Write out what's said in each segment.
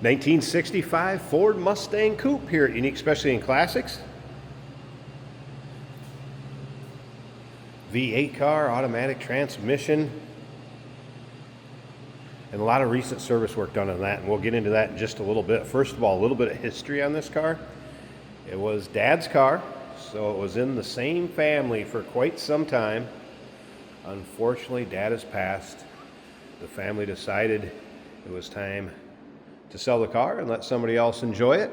1965 Ford Mustang Coupe here at Unique Specialty and Classics. V8 car, automatic transmission, and a lot of recent service work done on that, and we'll get into that in just a little bit. First of all, a little bit of history on this car. It was Dad's car, so it was in the same family for quite some time. Unfortunately, Dad has passed. The family decided it was time to sell the car and let somebody else enjoy it.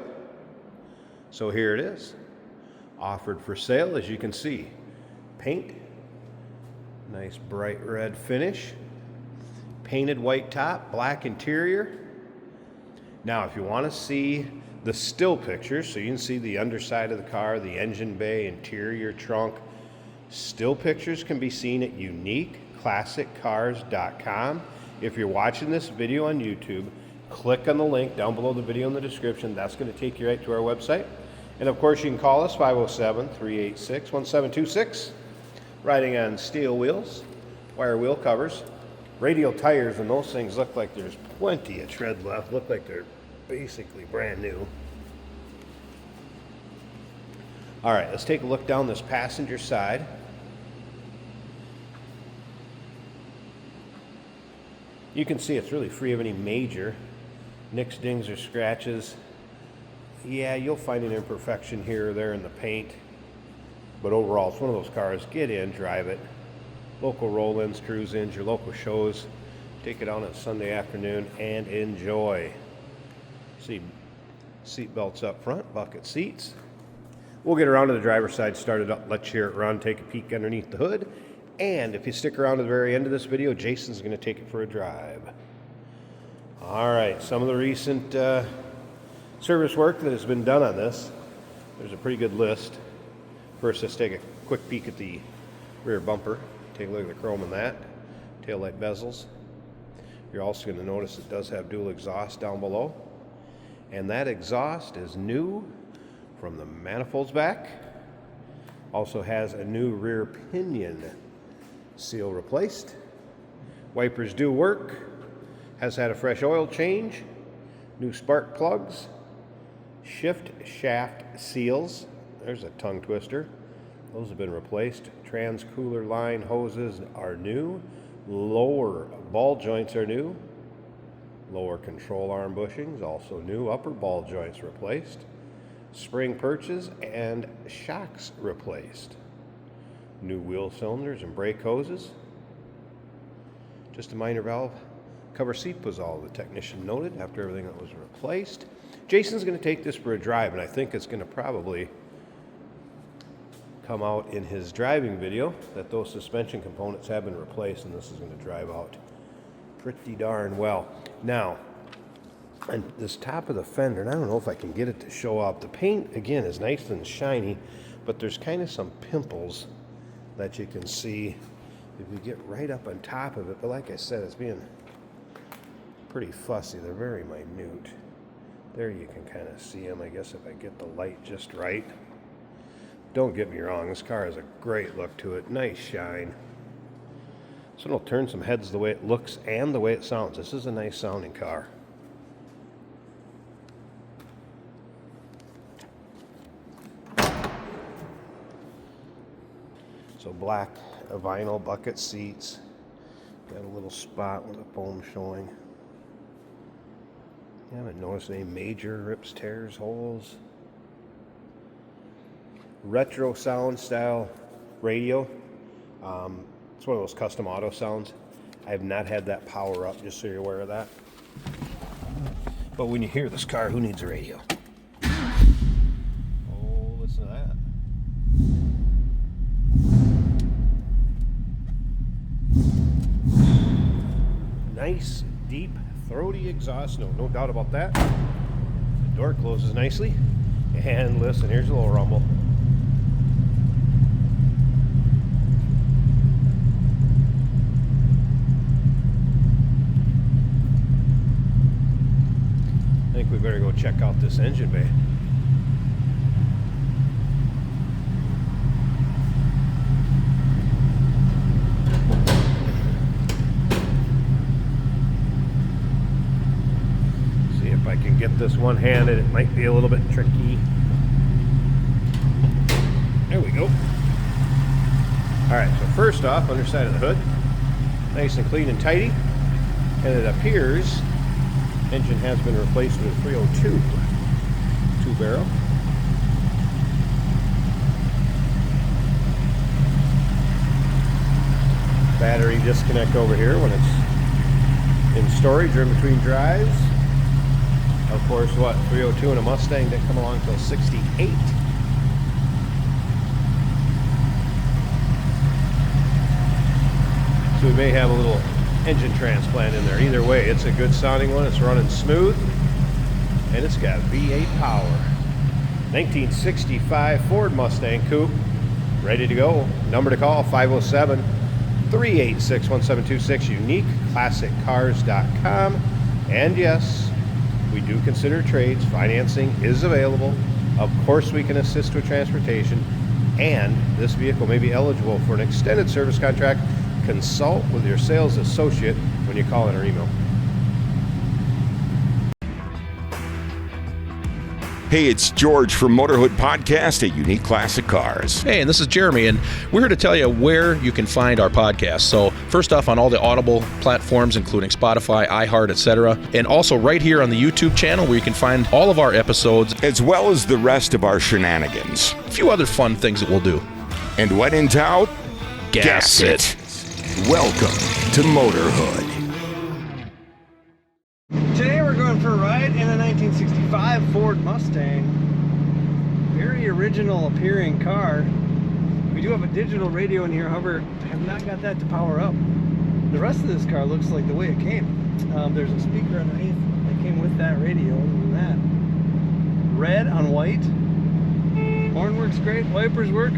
So here it is, offered for sale. As you can see, paint, nice bright red finish, painted white top, black interior. Now if you want to see the still pictures, so you can see the underside of the car, the engine bay, interior, trunk, still pictures can be seen at uniqueclassiccars.com. If you're watching this video on YouTube, click on the link down below the video in the description. That's going to take you right to our website. And of course, you can call us 507-386-1726. Riding on steel wheels, wire wheel covers, radial tires, and those things look like there's plenty of tread left. Look like they're basically brand new. All right, let's take a look down this passenger side. You can see it's really free of any major nicks, dings, or scratches. Yeah, you'll find an imperfection here or there in the paint, but overall it's one of those cars, get in, drive it. Local roll-ins, cruise-ins, your local shows, take it on a Sunday afternoon and enjoy. See seat belts up front, bucket seats. We'll get around to the driver's side, start it up, let you hear it run, take a peek underneath the hood. And if you stick around to the very end of this video, Jason's going to take it for a drive. All right, some of the recent service work that has been done on this. There's a pretty good list. First, let's take a quick peek at the rear bumper. Take a look at the chrome in that. Taillight bezels. You're also going to notice it does have dual exhaust down below. And that exhaust is new from the manifolds back. Also has a new rear pinion seal replaced. Wipers do work. Has had a fresh oil change. New spark plugs. Shift shaft seals. There's a tongue twister. Those have been replaced. Trans cooler line hoses are new. Lower ball joints are new. Lower control arm bushings also new. Upper ball joints replaced. Spring perches and shocks replaced. New wheel cylinders and brake hoses. Just a minor valve cover seat was all the technician noted after everything that was replaced. Jason's going to take this for a drive, and I think it's going to probably come out in his driving video that those suspension components have been replaced, and this is going to drive out pretty darn well. Now, on this top of the fender, and I don't know if I can get it to show up, the paint again is nice and shiny, but there's kind of some pimples that you can see if we get right up on top of it. But like I said, it's being pretty fussy. They're very minute. There you can kind of see them, I guess, if I get the light just right. Don't get me wrong, this car has a great look to it. Nice shine. So it'll turn some heads the way it looks and the way it sounds. This is a nice sounding car. So black vinyl bucket seats. Got a little spot with a foam showing. I haven't noticed any major rips, tears, holes. Retro sound style radio. It's one of those custom auto sounds. I have not had that power up, just so you're aware of that. But when you hear this car, who needs a radio? Oh, listen to that. Nice, deep, throaty exhaust note, no doubt about that. The door closes nicely. And listen, here's a little rumble. I think we better go check out this engine bay. grip this one-handed, it might be a little bit tricky. There we go. All right, so first off, underside of the hood, nice and clean and tidy. And it appears engine has been replaced with a 302 two-barrel. Battery disconnect over here when it's in storage or in between drives. Of course, what, 302 and a Mustang didn't come along until 68. So we may have a little engine transplant in there. Either way, it's a good sounding one. It's running smooth, and it's got V8 power. 1965 Ford Mustang Coupe, ready to go. Number to call, 507-386-1726, uniqueclassiccars.com. And yes, we do consider trades. Financing is available. Of course, we can assist with transportation, and this vehicle may be eligible for an extended service contract. Consult with your sales associate when you call in or email. Hey, it's George from Motorhood Podcast at Unique Classic Cars. Hey, and this is Jeremy, and we're here to tell you where you can find our podcast. So first off, on all the Audible platforms, including Spotify, iHeart, etc., and also right here on the YouTube channel where you can find all of our episodes, as well as the rest of our shenanigans. A few other fun things that we'll do. And when in doubt, gas it. Welcome to Motorhood. Today we're going for a ride in a 1965 Ford Mustang. Very original appearing car. We do have a digital radio in here, however, I have not got that to power up. The rest of this car looks like the way it came. There's a speaker underneath that came with that radio. Other than that, red on white. Horn works great, wipers work,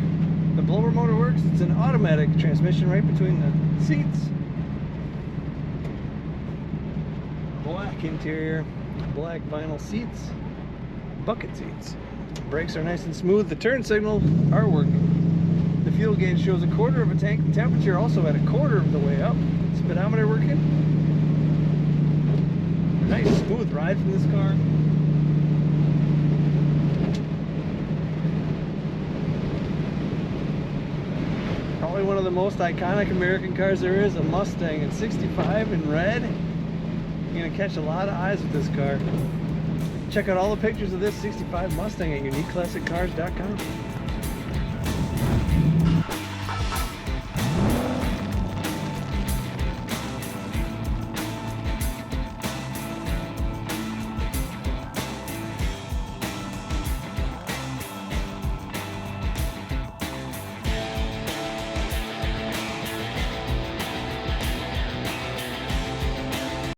the blower motor works. It's an automatic transmission right between the seats. Black interior, black vinyl seats, bucket seats. Brakes are nice and smooth. The turn signals are working. The fuel gauge shows a quarter of a tank. The temperature also at a quarter of the way up. Speedometer working. Nice smooth ride from this car. Probably one of the most iconic American cars there is, a Mustang in 65 in red. You're gonna catch a lot of eyes with this car. Check out all the pictures of this 65 Mustang at uniqueclassiccars.com.